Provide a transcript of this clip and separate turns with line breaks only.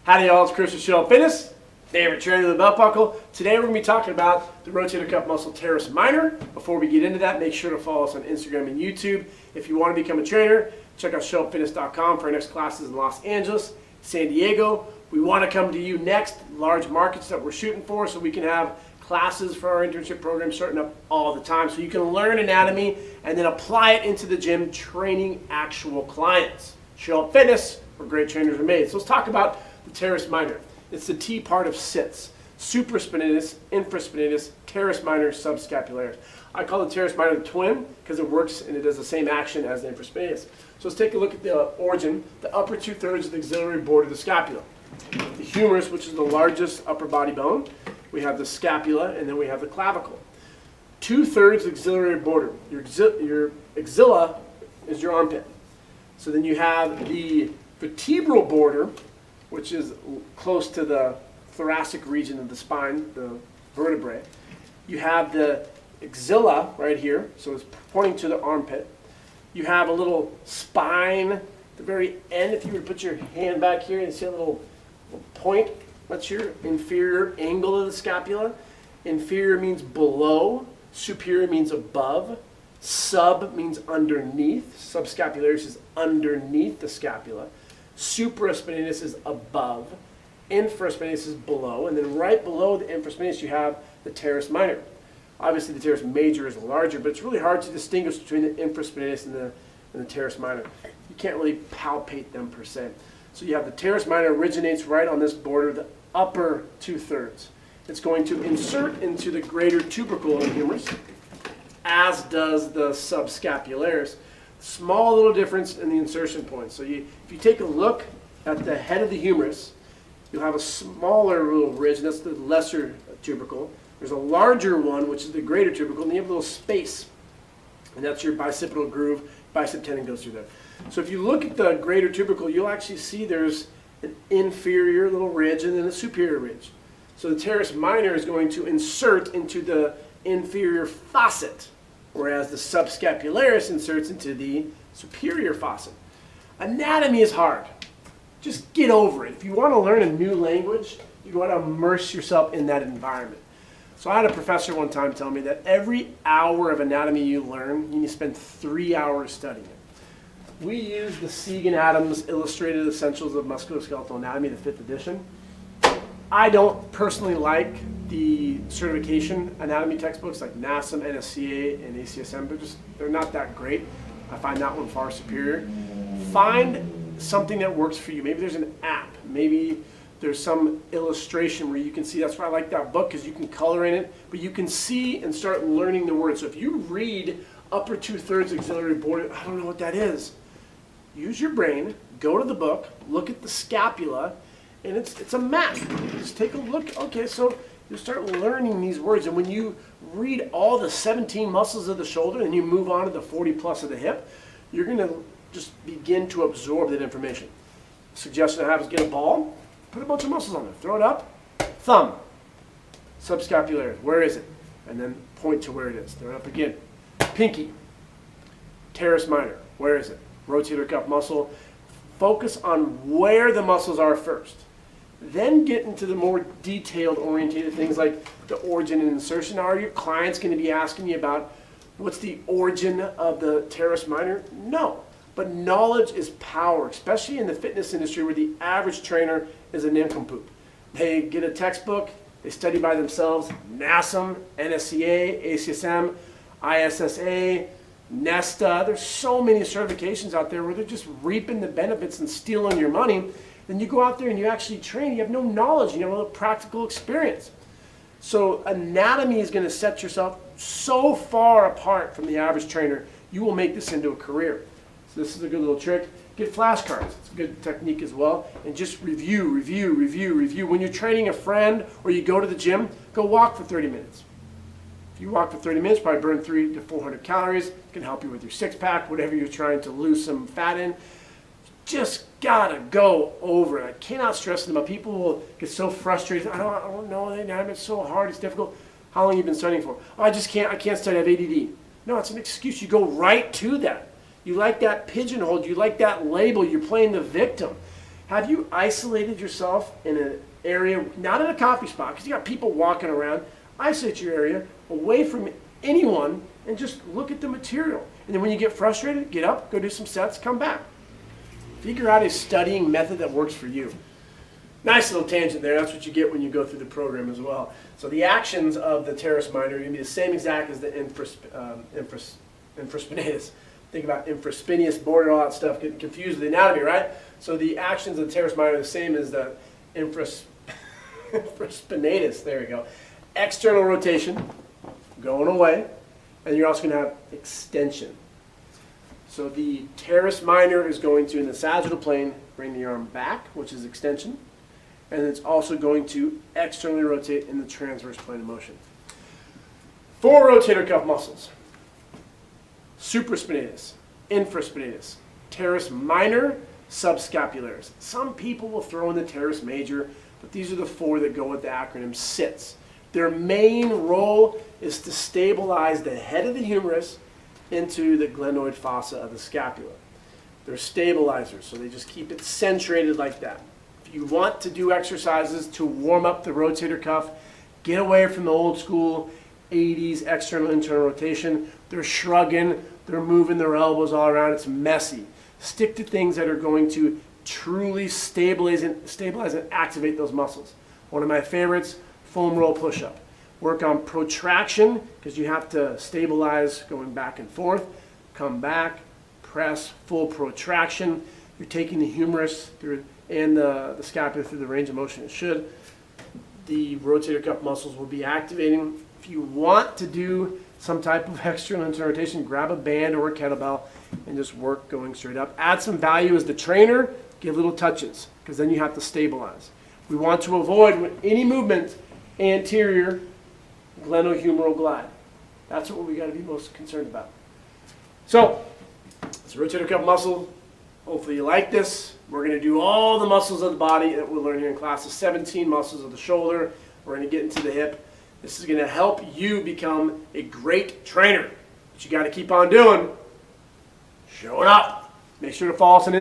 Howdy y'all, it's Chris with Show Fitness, favorite trainer of the belt buckle. Today we're going to be talking about the rotator cuff muscle teres minor. Before we get into that, make sure to follow us on Instagram and YouTube. If you want to become a trainer, check out showupfitness.com for our next classes in Los Angeles, San Diego. We want to come to you next, large markets that we're shooting for, so we can have classes for our internship program starting up all the time, so you can learn anatomy and then apply it into the gym training actual clients. Show Up Fitness, where great trainers are made. So let's talk about the teres minor. It's the T part of sits. Supraspinatus, infraspinatus, teres minor, subscapularis. I call the teres minor the twin because it works and it does the same action as the infraspinatus. So let's take a look at the origin, the upper 2/3 of the axillary board of the scapula. The humerus, which is the largest upper body bone. We have the scapula, and then we have the clavicle. 2/3 axillary border. Your axilla is your armpit. So then you have the vertebral border, which is close to the thoracic region of the spine, the vertebrae. You have the axilla right here, so it's pointing to the armpit. You have a little spine at the very end. If you were to put your hand back here and see a little point, that's your inferior angle of the scapula. Inferior means below, superior means above, sub means underneath. Subscapularis is underneath the scapula. Supraspinatus is above, infraspinatus is below, and then right below the infraspinatus you have the teres minor. Obviously the teres major is larger, but it's really hard to distinguish between the infraspinatus and the teres minor. You can't really palpate them per se. So you have the teres minor originates right on this border, the upper 2/3. It's going to insert into the greater tubercle of the humerus, as does the subscapularis. Small little difference in the insertion point. So if you take a look at the head of the humerus, you'll have a smaller little ridge, and that's the lesser tubercle. There's a larger one, which is the greater tubercle, and you have a little space, and that's your bicipital groove. Bicep tendon goes through there. So if you look at the greater tubercle, you'll actually see there's an inferior little ridge and then a superior ridge. So the teres minor is going to insert into the inferior facet, whereas the subscapularis inserts into the superior facet. Anatomy is hard. Just get over it. If you want to learn a new language, you want to immerse yourself in that environment. So I had a professor one time tell me that every hour of anatomy you learn, you need to spend 3 hours studying it. We use the Segan Adams Illustrated Essentials of Musculoskeletal Anatomy, the 5th edition. I don't personally like the certification anatomy textbooks like NASM, NSCA, and ACSM. They're not that great. I find that one far superior. Find something that works for you. Maybe there's an app. Maybe there's some illustration where you can see. That's why I like that book, because you can color in it, but you can see and start learning the words. So if you read upper 2/3 axillary border, I don't know what that is. Use your brain, go to the book, look at the scapula, and it's a map. Just take a look. Okay, so you start learning these words, and when you read all the 17 muscles of the shoulder and you move on to the 40 plus of the hip, you're going to just begin to absorb that information. Suggestion I have is get a ball, put a bunch of muscles on there, throw it up, thumb, subscapularis, where is it? And then point to where it is. Throw it up again. Pinky, teres minor, where is it? Rotator cuff muscle. Focus on where the muscles are first. Then get into the more detailed orientated things like the origin and insertion. Are your clients going to be asking you about what's the origin of the teres minor? No. But knowledge is power, especially in the fitness industry where the average trainer is a nincompoop. They get a textbook, they study by themselves, NASM, NSCA, ACSM, ISSA, Nesta. There's so many certifications out there where they're just reaping the benefits and stealing your money. Then you go out there and you actually train, you have no knowledge, you have no practical experience. So anatomy is going to set yourself so far apart from the average trainer, you will make this into a career. So this is a good little trick. Get flashcards. It's a good technique as well. And just review. When you're training a friend or you go to the gym, go walk for 30 minutes. If you walk for 30 minutes, probably burn 300 to 400 calories. It can help you with your six-pack, whatever you're trying to lose some fat in. Just gotta go over it. I cannot stress it enough. People will get so frustrated. I don't know. It's so hard. It's difficult. How long have you been studying for? Oh, I can't study. I have ADD. No, it's an excuse. You go right to that. You like that pigeonhole. You like that label. You're playing the victim. Have you isolated yourself in an area, not in a coffee spot, because you got people walking around? Isolate your area away from anyone and just look at the material. And then when you get frustrated, get up, go do some sets, come back. Figure out a studying method that works for you. Nice little tangent there. That's what you get when you go through the program as well. So the actions of the teres minor are going to be the same exact as the infraspinatus. Think about infraspinatus, border, all that stuff, getting confused with the anatomy, right? So the actions of the teres minor are the same as the infraspinatus. There we go. External rotation, going away, and you're also going to have extension. So the teres minor is going to, in the sagittal plane, bring the arm back, which is extension, and it's also going to externally rotate in the transverse plane of motion. 4 rotator cuff muscles: supraspinatus, infraspinatus, teres minor, subscapularis. Some people will throw in the teres major, but these are the 4 that go with the acronym SITS. Their main role is to stabilize the head of the humerus into the glenoid fossa of the scapula. They're stabilizers, so they just keep it centrated like that. If you want to do exercises to warm up the rotator cuff, get away from the old school 80s external internal rotation. They're shrugging, they're moving their elbows all around, it's messy. Stick to things that are going to truly stabilize and activate those muscles. One of my favorites, foam roll push-up. Work on protraction, because you have to stabilize going back and forth. Come back, press, full protraction. You're taking the humerus through and the scapula through the range of motion it should. The rotator cuff muscles will be activating. If you want to do some type of external internal rotation, grab a band or a kettlebell and just work going straight up. Add some value as the trainer, give little touches, because then you have to stabilize. We want to avoid any movement anterior glenohumeral glide. That's what we got to be most concerned about. So, it's a rotator cuff muscle. Hopefully you like this. We're going to do all the muscles of the body that we'll learn here in class. The 17 muscles of the shoulder. We're going to get into the hip. This is going to help you become a great trainer. But you got to keep on doing, showing up. Make sure to follow us on